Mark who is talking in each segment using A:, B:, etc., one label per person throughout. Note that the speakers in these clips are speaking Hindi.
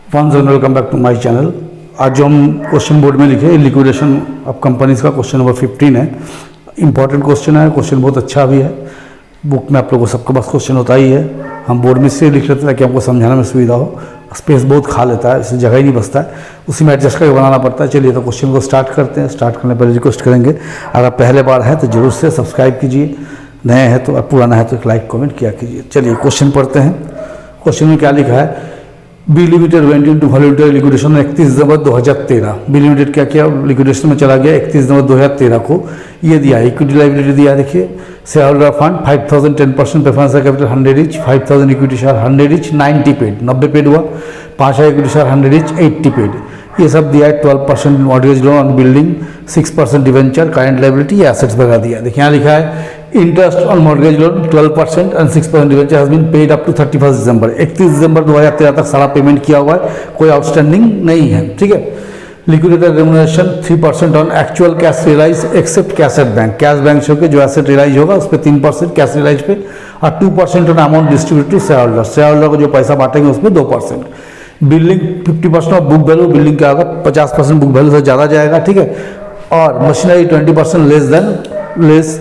A: Once and welcome back to my channel. आज जो हम क्वेश्चन बोर्ड में लिखे लिक्विडेशन ऑफ कंपनीज का क्वेश्चन नंबर 15 है। इंपॉर्टेंट क्वेश्चन है, क्वेश्चन बहुत अच्छा भी है। बुक में आप लोगों को सबके पास क्वेश्चन होता ही है। हम बोर्ड में इसलिए लिख लेते हैं ताकि हमको समझाने में सुविधा हो। स्पेस बहुत खा लेता है, इससे जगह ही नहीं बचता है, उसी में एडजस्ट करके बनाना पड़ता है। चलिए तो क्वेश्चन को स्टार्ट करते हैं। स्टार्ट करने पर रिक्वेस्ट करेंगे, अगर पहले बार है तो जरूर से सब्सक्राइब कीजिए, नए हैं तो, पुराना है तो एक लाइक कमेंट किया कीजिए। चलिए क्वेश्चन पढ़ते हैं। क्वेश्चन में क्या लिखा है, B limited went into voluntary liquidation 31 दिसंबर 2013। बी लिमिटेड क्या किया, लिक्विडेशन में चला गया 31 दिसंबर 2013 को। ये दिया इक्विटी लाइबिलिटी दिया, देखिए share holder fund 5000 10% preference capital 100 etch, 5000 equity share 100 etch, 90 paid 90 paid हुआ, 5000 इक्विटी शेयर 100 इच 80 पेड। ये सब दिया है। 12% mortgage loan on building, 6% debenture, current liability, assets वगैरह दिया। देखिए यहाँ लिखा है interest on mortgage loan 12% and 6% debenture has been paid up to 31 December. 31 दिसंबर 2013 तक सारा पेमेंट किया हुआ है, कोई आउटस्टैंडिंग नहीं है। ठीक है। Liquidated remuneration 3% on actual cash realize except cash at bank. Cash bank से जो एसेट रियलाइज होगा उस पर 3% कैश रियलाइज पे, और 2% on amount distribute to share holder. Share holder को जो पैसा बांटेंगे उसमें 2%। Building 50% of book value, building क्या होगा 50% बुक वैल्यू से ज़्यादा जाएगा। ठीक है। और मशीनरी 20% लेस देन लेस,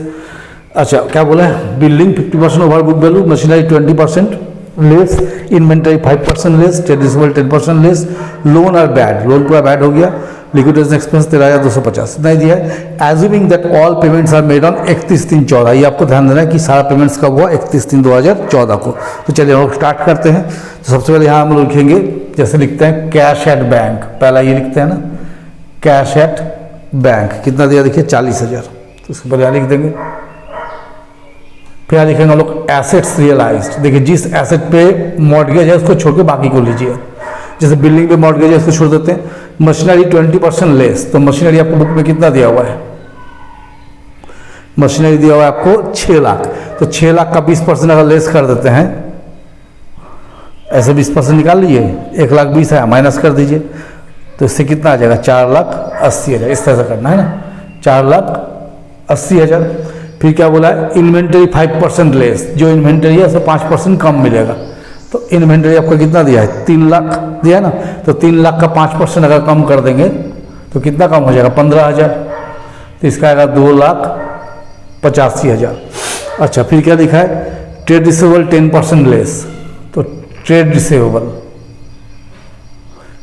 A: अच्छा क्या बोला है, building 50% over book value, machinery 20% less, inventory 5% less, trade receivable 10% less, loan और बैड, लोन पूरा बैड हो गया। लिक्विडेशन एक्सपेंस 13,250 नहीं दिया है। Assuming that all payments are made on 31/3/14। ये आपको ध्यान देना है कि सारा पेमेंट्स कब हुआ, 31/3/2014 को। तो चलिए हम लोग स्टार्ट करते हैं। तो सबसे पहले यहाँ हम लोग लिखेंगे, जैसे लिखते हैं कैश एट बैंक, पहला ये लिखते हैं ना कैश एट बैंक। कितना दिया देखिए 40,000, तो उसके पहले यहाँ लिख देंगे। फिर लिखेंगे हम लोग एसेट्स रियलाइज्ड। देखिए जिस एसेट पे मॉर्गेज है उसको छोड़ के बाकी को लीजिए। जैसे बिल्डिंग पे मॉर्गेज है उसको छोड़ देते हैं। मशीनरी 20% लेस, तो मशीनरी आपको बुक में कितना दिया हुआ है, मशीनरी दिया हुआ है आपको 6 लाख। तो 6 लाख का 20% अगर लेस कर देते हैं, ऐसे 20% निकाल लीजिए, 1,20,000 है, माइनस कर दीजिए, तो इससे कितना आ जाएगा 4,80,000। इस तरह से करना है ना, 4,80,000। फिर क्या बोला है, इन्वेंटरी 5% लेस, जो इन्वेंटरी है उससे 5% कम मिलेगा। तो इन्वेंटरी आपका कितना दिया है 3 लाख दिया है ना, तो 3 लाख का 5% अगर कम कर देंगे तो कितना कम हो जाएगा 15,000। तो इसका आएगा 2,85,000। अच्छा फिर क्या लिखा है, ट्रेड रिसीवेबल 10% लेस, तो ट्रेड रिसीवेबल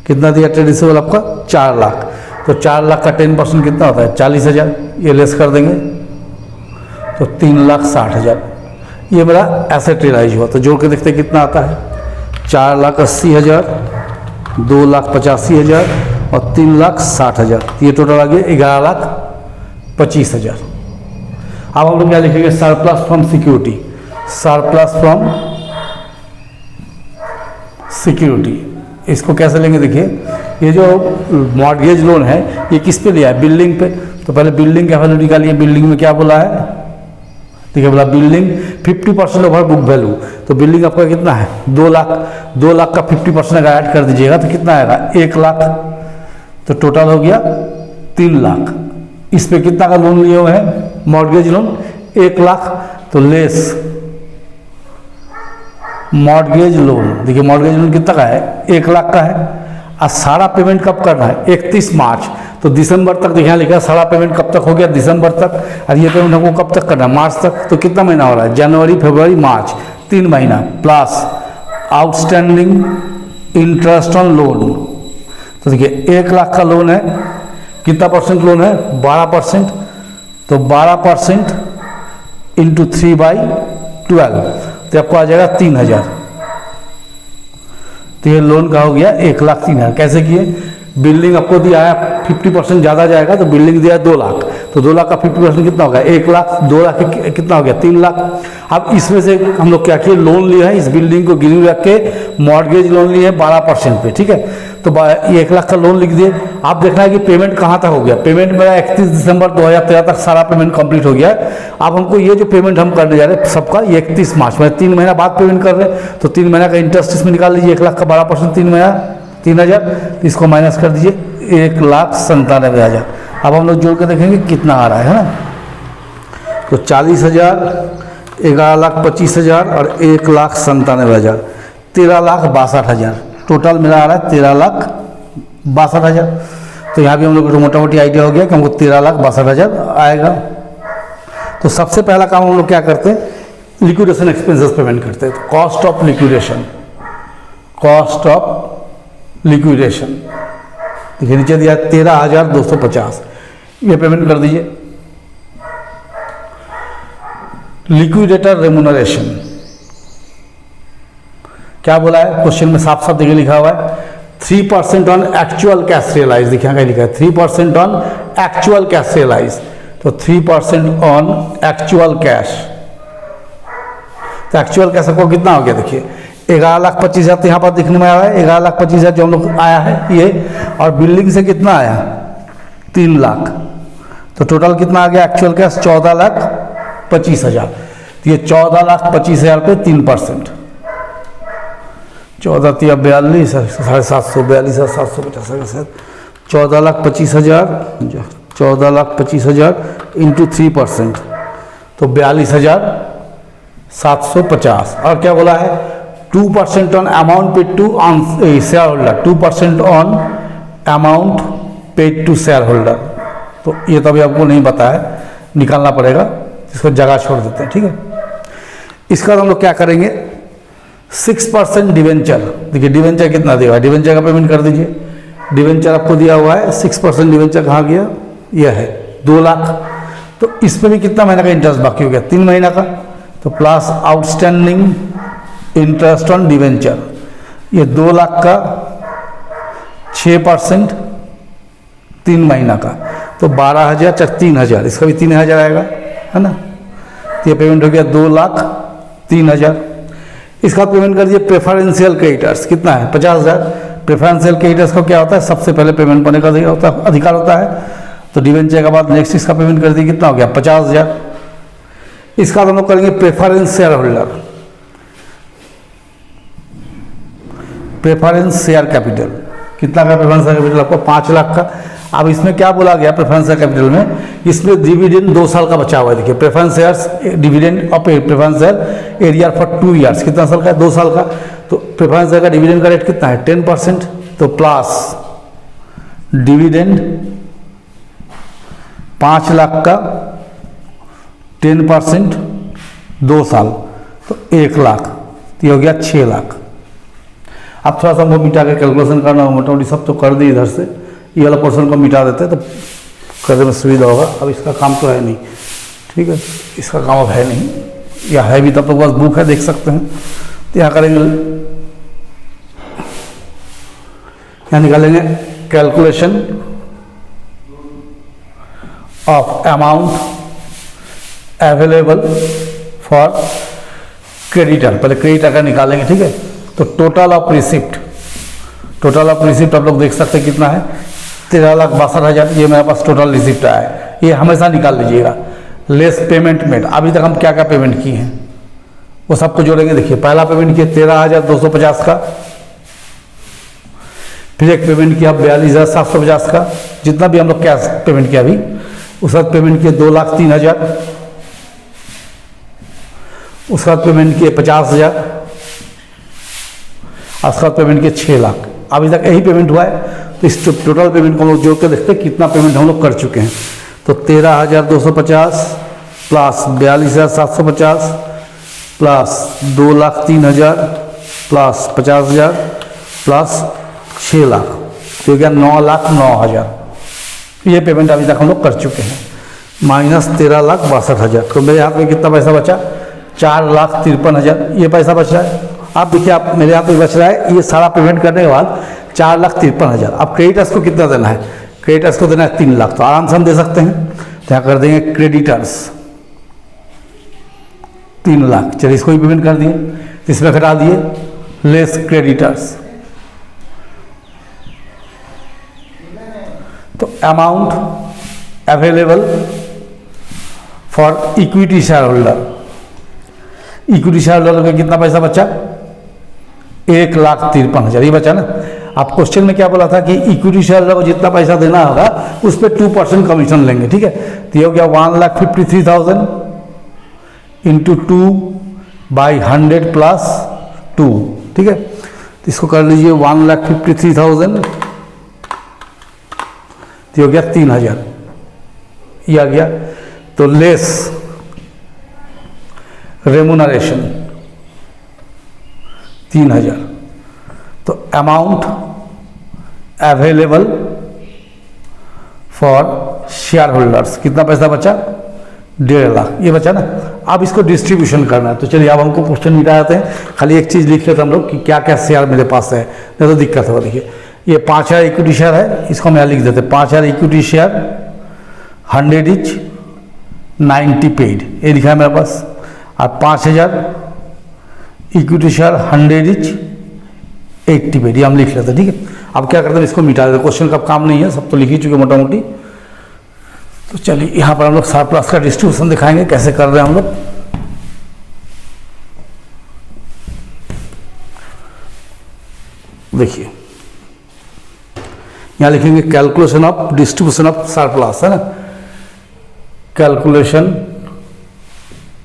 A: कितना दिया, ट्रेड रिसीवेबल आपका 4 लाख। तो 4 लाख का 10% कितना होता है 40,000, ये लेस कर देंगे तो 3,60,000। ये मेरा एसेट रियलाइज हुआ। तो जोड़ के देखते कितना आता है, 4,80,000, 2,85,000 और 3,60,000। ये टोटल आ गया 11,25,000। अब हम लोग क्या लिखेंगे, surplus from security. Surplus from security इसको कैसे लेंगे, देखिए ये जो मॉर्गेज लोन है ये किस पे लिया है, बिल्डिंग पे। तो पहले बिल्डिंग का वैल्यू निकालिए। बिल्डिंग में क्या बोला है, देखिए बोला बिल्डिंग 50% ओवर बुक वैल्यू। तो बिल्डिंग आपका कितना है 2 लाख। 2 लाख का 50% अगर ऐड कर दीजिएगा तो कितना आएगा 1 लाख। तो टोटल हो गया 3 लाख। इस पे कितना का लोन लिए हुए हैं, मॉर्गेज लोन 1 लाख। तो लेस मॉर्गेज लोन, देखिए मॉर्गेज लोन कितना का है 1 लाख का है। और सारा पेमेंट कब करना है 31 मार्च। तो दिसंबर तक देखिए लिखा है सारा पेमेंट कब तक हो गया, दिसंबर तक। और ये पेमेंट हमको कब तक करना है, मार्च तक। तो कितना महीना हो रहा है, जनवरी फरवरी मार्च, 3 महीना, plus outstanding interest on loan. तो देखिए 1 लाख का लोन है, कितना परसेंट लोन है 12%। तो 12% इंटू 3/12, तो आपको आ जाएगा 3,000। तो ये लोन का हो गया 1,03,000। कैसे किए, बिल्डिंग आपको दिया है 50% ज़्यादा जाएगा, तो बिल्डिंग दिया है 2 लाख। तो 2 लाख का 50% कितना होगा 1 लाख। 2 लाख कितना हो गया 3 लाख। अब इसमें से हम लोग क्या किए, लोन लिया है, इस बिल्डिंग को गिरवी रख के मॉर्गेज लोन लिए 12% पे। ठीक है। तो 1 लाख का लोन लिख दिए। आप देखना है कि पेमेंट कहाँ तक हो गया। पेमेंट मेरा 31 दिसंबर 2013 तक सारा पेमेंट कंप्लीट हो गया है। अब हमको ये जो पेमेंट हम करने जा रहे हैं सबका 31 मार्च में, 3 महीना बाद पेमेंट कर रहे हैं। तो 3 महीना का इंटरेस्ट इसमें निकाल लीजिए। 1 लाख का 12% 3 महीना 3,000। इसको माइनस कर दीजिए 1,97,000। अब हम लोग जोड़ के देखेंगे कितना आ रहा है ना। तो 40,000, 11,25,000 और 1,97,000, 13,62,000। टोटल मेरा आ रहा है 13,62,000। तो यहाँ भी हम लोग को मोटा मोटी आइडिया हो गया कि हमको 13,62,000 आएगा। तो सबसे पहला काम हम लोग क्या करते हैं, लिक्विडेशन एक्सपेंसेस पेमेंट करते हैं। तो cost of liquidation, cost of liquidation देखिए नीचे दिया 13,250, ये पेमेंट कर दीजिए। लिक्विडेटर रेमुनरेशन क्या बोला है क्वेश्चन में, साफ साफ देखिए लिखा हुआ है 3% ऑन एक्चुअल कैश रियलाइज, देखिए क्या लिखा है 3% ऑन एक्चुअल कैश रियलाइज। तो 3% ऑन एक्चुअल कैश, तो एक्चुअल कैश आपको कितना हो गया, देखिए 11,25,000 तो यहाँ पर दिखने में आया है, 11,25,000 जो हम लोग आया है ये, और बिल्डिंग से कितना आया 3 लाख, तो टोटल कितना आ गया एक्चुअल कैश 14,25,000। तो ये 14,25,000 पे 3%, 14 3 42, 750, 42,750, 14,25,000, 14,25,000 इंटू 3%, तो 42,750। और क्या बोला है 2% on amount paid to share holder, 2% on amount paid to share holder. तो ये तो अभी आपको नहीं पता है, निकालना पड़ेगा, इसको जगह छोड़ देते हैं, ठीक है। इसका हम लोग क्या करेंगे 6% डिवेंचर, देखिए डिवेंचर कितना देगा, डिवेंचर का पेमेंट कर दीजिए। डिवेंचर आपको दिया हुआ है 6% डिवेंचर कहाँ गया, यह है 2 लाख। तो इसमें भी कितना महीना का इंटरेस्ट बाकी हो गया 3 महीना का, तो plus outstanding interest on debenture, ये 2 लाख का 6% 3 महीना का, तो 12,000 चार 3,000, इसका भी 3,000 आएगा, है ना। तो ये पेमेंट हो गया 2,03,000। इसका पेमेंट कर दिए प्रेफरेंशियल क्रेडिटर्स, कितना है 50,000। प्रेफरेंशियल क्रेडिटर्स को क्या होता है, सबसे पहले पेमेंट करने का अधिकार होता है। तो डिवेंचर के बाद नेक्स्ट इसका पेमेंट कर दिए, कितना हो गया 50,000। इसका हम लोग करेंगे preference share holder, preference share capital, कितना का प्रेफरेंस शेयर कैपिटल आपको 5 लाख का। अब इसमें क्या बोला गया प्रेफरेंस शेयर कैपिटल में, इसमें डिविडेंड 2 साल का बचा हुआ है, देखिए preference shares dividend of preference share arrear for 2 years, कितना साल का है 2 साल का। तो प्रेफरेंस शेयर का डिविडेंड का रेट कितना है 10%, तो प्लस डिविडेंड 5 लाख का 10% 2 साल, तो 1 लाख, तो ये हो गया 6 लाख। अब थोड़ा सा हमको मिटा के कैलकुलेशन करना हो, मोटा मोटी सब तो कर दी इधर से, ये वाला पोर्शन को मिटा देते तो करने में सुविधा होगा। अब इसका काम तो है नहीं, ठीक है, इसका काम अब है नहीं, या है भी तब तो बस बुक है देख सकते हैं। तो यहाँ करेंगे, यहाँ निकालेंगे calculation of amount available for creditor, पहले क्रेडिटर का निकालेंगे, ठीक है। तो total of receipt, total of receipt आप लोग देख सकते हैं कितना है 13,62,000, ये मेरे पास टोटल रिसिप्ट आया है, ये हमेशा निकाल लीजिएगा। लेस पेमेंट मेड, अभी तक हम क्या क्या पेमेंट किए हैं वो सबको जोड़ेंगे। देखिए पहला पेमेंट किया 13,250 का, फिर एक पेमेंट किया 42,750 का, जितना भी हम लोग कैश पेमेंट किया अभी, उसका पेमेंट किया 2,03,000, उसका पेमेंट किए 50,000, उसका पेमेंट किए 6 लाख। अभी तक यही पेमेंट हुआ है। तो इस टोटल पेमेंट को हम लोग जोड़ के देखते हैं कितना पेमेंट हम लोग कर चुके हैं। तो 13,250 plus 42,750 plus 2,03,000 plus 50,000 plus 6 lakh, तो हो गया 9,09,000। ये पेमेंट अभी तक हम लोग कर चुके हैं, माइनस 13,62,000। तो मेरे हाथ में कितना पैसा बचा 4,53,000, ये पैसा बच रहा है। आप देखिए, आप मेरे यहाँ पे बच रहा है ये सारा पेमेंट करने के बाद 4,53,000। अब क्रेडिटर्स को कितना देना है, क्रेडिटर्स को देना है 3 लाख, तो आराम से हम दे सकते हैं। तो यहाँ कर देंगे क्रेडिटर्स 3 लाख, चलिए इसको भी पेमेंट कर दिए, इसमें घटा दिए लेस क्रेडिटर्स, तो amount available for equity share holder, equity share holder का कितना पैसा बचा 1,53,000, ये बचा ना। आप क्वेश्चन में क्या बोला था कि इक्विटी शेयर होल्डर को जितना पैसा देना होगा उस पर 2% कमीशन लेंगे, ठीक है। तो ये हो गया 1,53,000 इंटू 2/100 प्लस 2, ठीक है। तो इसको कर लीजिए 1,53,000, तो हो गया 3,000, ये आ गया। तो लेस रेमुनरेशन 3,000, तो amount available for share holders कितना पैसा बचा, 1.5 लाख, ये बचा ना। अब इसको डिस्ट्रीब्यूशन करना है, तो चलिए अब हमको क्वेश्चन मिटा जाते हैं। खाली एक चीज़ लिख लेते हम लोग कि क्या क्या शेयर मेरे पास है, नहीं तो दिक्कत होगा। देखिए ये 5,000 इक्विटी शेयर है, इसको हम यहाँ लिख देते हैं 5,000 इक्विटी शेयर, 100 इच 90 पेड, ये लिखा है मेरे पास। और 5,000 इक्विटी शेयर 100 इच 80 पेड, ये हम लिख लेते हैं, ठीक है। अब क्या करते हैं, इसको मिटा देते, क्वेश्चन का काम नहीं है, सब तो लिख ही चुके मोटा मोटी। तो चलिए यहाँ पर हम लोग सरप्लस का डिस्ट्रीब्यूशन दिखाएंगे कैसे कर रहे हैं हम लोग। देखिए यहाँ लिखेंगे calculation of distribution of surplus, है ना, calculation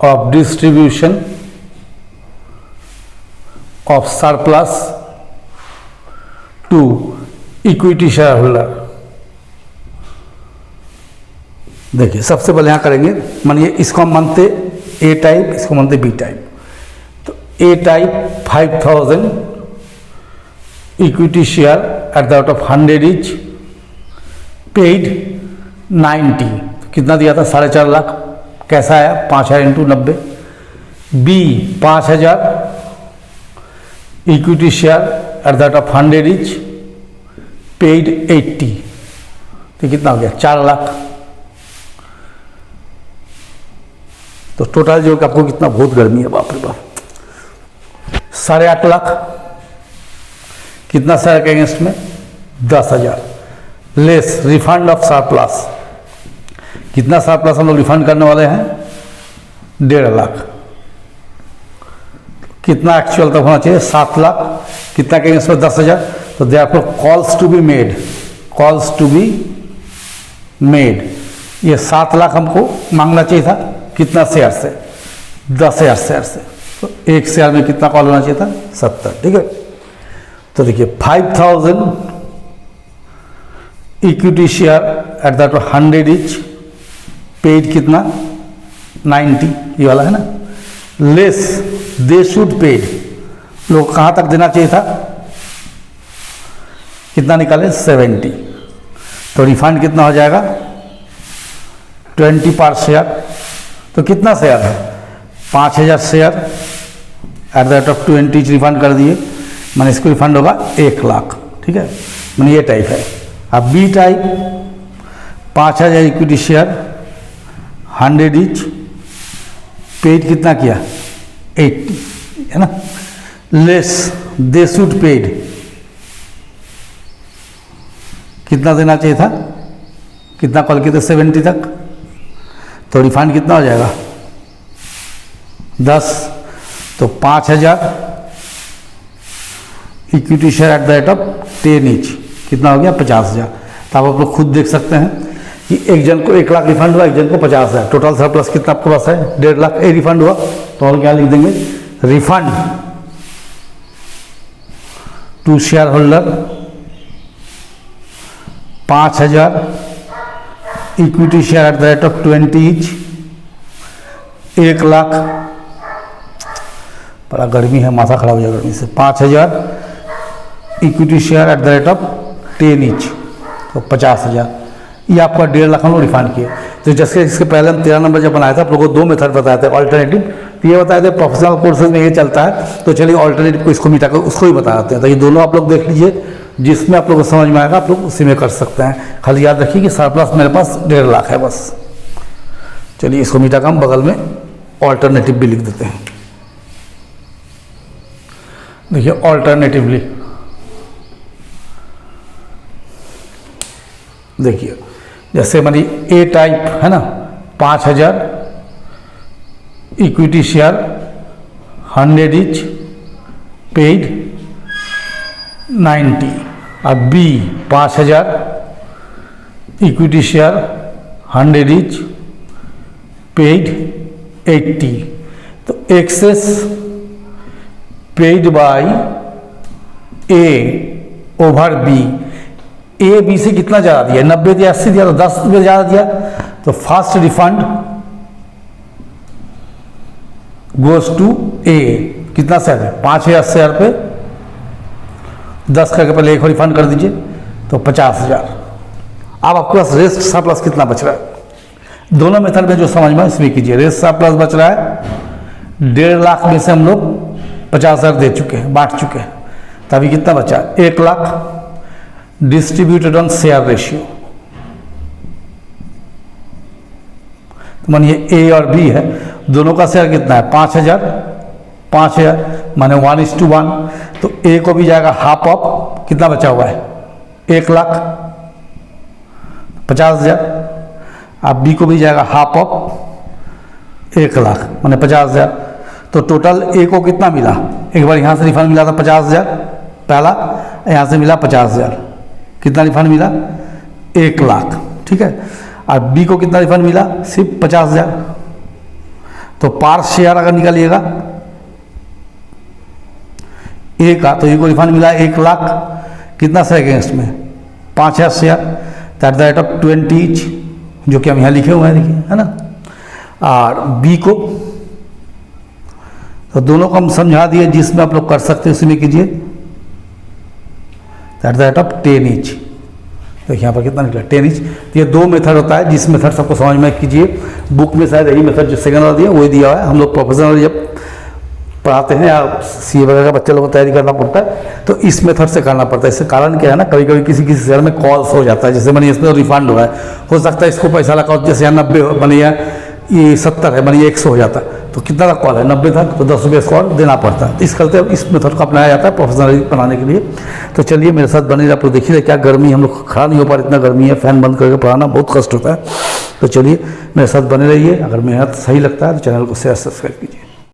A: of distribution of surplus to equity share holder. देखिए सबसे पहले यहाँ करेंगे, मानिए इसको हम मानते ए टाइप, इसको मानते बी टाइप। तो A type 5,000 equity share at the rate of 100 each paid 90, तो कितना दिया था, 4.5 लाख। कैसा आया, 5,000 into 90। B 5,000 equity share at the rate of 100 each paid 80, तो कितना हो गया, 4 लाख। तो टोटल जो कि आपको कितना, बहुत गर्मी है, बाप रे बाप, 8.5 लाख। कितना शेयर के अगेंस्ट में, 10,000 लेस रिफंड ऑफ सरप्लस। कितना सरप्लस हम लोग रिफंड करने वाले हैं, 1.5 लाख। कितना एक्चुअल तक होना चाहिए, 7 लाख। कितना के अगेंस्ट में, 10,000। तो therefore calls to be made, calls to be made, ये 7 लाख हमको मांगना चाहिए था। कितना शेयर से, 10,000 शेयर से। तो एक शेयर में कितना कॉल होना चाहिए था, 70, ठीक है। तो देखिए 5,000 equity share at the rate of 100 each paid कितना, 90, ये वाला है ना। लेस दे शुड पेड, लोग कहाँ तक देना चाहिए था, कितना निकाले, 70। तो रिफंड कितना हो जाएगा, 20 पर शेयर। तो कितना शेयर है, 5,000 share at the rate of 20 refund कर दिए, मैंने इसको रिफंड होगा 1 लाख, ठीक है। मैंने ये टाइप है। अब B type 5,000 equity share 100 each paid कितना किया, 80, है ना। लेस दे शुड पेड, कितना देना चाहिए था, कितना कॉल किए थे, 70 तक। तो रिफंड कितना हो जाएगा, 10। तो 5,000 equity share at the rate of 10 etch कितना हो गया, 50,000। तो आप लोग खुद देख सकते हैं कि एक जन को 1 लाख रिफंड हुआ, एक जन को 50,000। टोटल सरप्लस कितना आपके पास है, 1.5 लाख। ए रिफंड हुआ, तो हम क्या लिख देंगे, refund to share holder 5,000 equity share at the rate of 20 each 1 lakh. बड़ा गर्मी है, माथा खराब हो जाएगा गर्मी से। 5,000 equity share at the rate of 10 etch, तो 50,000। ये आपका 1.5 लाख हम लोग रिफंड किए। तो जैसे इसके पहले हम 13 नंबर जब बनाया था, आप लोगों को 2 मेथड बताए थे ऑल्टरनेटिव। तो ये बताए थे प्रोफेशनल कोर्सेज में ये चलता है, तो चलिए ऑल्टरनेटिव को इसको मिटा कर उसको ही बता देते हैं। तो ये दोनों आप लोग देख लीजिए, जिसमें आप लोगों को समझ में आएगा आप लोग उसी में कर सकते हैं। खाली याद रखिए कि सरप्लस मेरे पास 1.5 लाख है बस। चलिए इसको मिटा कर हम बगल में ऑल्टरनेटिव भी लिख देते हैं। देखिए ऑल्टरनेटिवली, देखिए जैसे हमारी ए टाइप है ना, 5,000 इक्विटी शेयर 100 इच पेड 90। अब B 5,000 equity share 100 each paid 80। तो excess paid by A over B, A B से कितना ज़्यादा दिया, 90 दिया, 80 दिया, तो 10 रुपये ज़्यादा दिया, तो फर्स्ट रिफंड गोज टू ए, कितना से है 5,000 रुपये, 10 करके पहले एक और रिफंड कर दीजिए तो 50,000। अब आपके पास रेस्ट सरप्लस कितना बच रहा है, दोनों मेथड में जो समझ में इसमें कीजिए। रेस्ट सरप्लस बच रहा है 1.5 लाख में से हम लोग 50,000 दे चुके हैं, बांट चुके हैं, तभी कितना बचा 1 lakh distributed on share ratio. तो मानिए ए और बी है, दोनों का शेयर कितना है 5,000 माने 1:1, तो ए को भी जाएगा हाफ ऑफ, कितना बचा हुआ है 1,50,000, अब बी को भी जाएगा हाफ ऑफ 1 लाख माने 50,000। तो टोटल ए को कितना मिला, एक बार यहाँ से रिफंड मिला था 50,000 पहला, यहाँ से मिला 50,000, कितना रिफंड मिला 1 लाख, ठीक है। और बी को कितना रिफंड मिला सिर्फ 50,000। तो पार शेयर अगर निकालिएगा ए का, तो ए को रिफंड मिला 1 लाख, कितना से अगेंस्ट में 5,000 share, that the rate of 20 each, जो कि हम यहाँ लिखे हुए हैं देखिए, है ना। और बी को, तो दोनों को हम समझा दिए, जिसमें आप लोग कर सकते हैं उसी में कीजिए, that the rate of 10 each. देखिए यहाँ पर कितना निकला 10 ईच। तो ये 2 मेथड होता है, जिस मेथड सबको समझ में कीजिए। बुक में शायद यही मेथड जो सेकंड वाला दिया वही दिया हुआ है। हम लोग प्रोफेशनल जब पढ़ाते हैं या सीए वगैरह का बच्चे लोगों को तैयारी करना पड़ता है, तो इस मेथड से करना पड़ता है। इससे कारण क्या है ना, कभी कभी किसी किसी शहर में कॉल्स हो जाता है, जैसे मैंने इसमें रिफंड हुआ है, हो सकता है इसको पैसा लगा, जैसे यहाँ 90 बनी है, ये 70 है, बनी 100 हो जाता है, तो कितना का कॉल है 90 था, तो 10 रुपये इसको और देना पड़ता है। तो इस करते इस मेथड को अपनाया जाता है प्रोफेशनल बनाने के लिए। तो चलिए मेरे साथ बने आप लोग देखिए क्या गर्मी, हम लोग खड़ा नहीं हो पा रहे, इतना गर्मी है, फैन बंद करके पढ़ाना बहुत कष्ट होता है। तो चलिए मेरे साथ बने रहिए, अगर मेहनत सही लगता है तो चैनल को शेयर सब्सक्राइब कीजिए।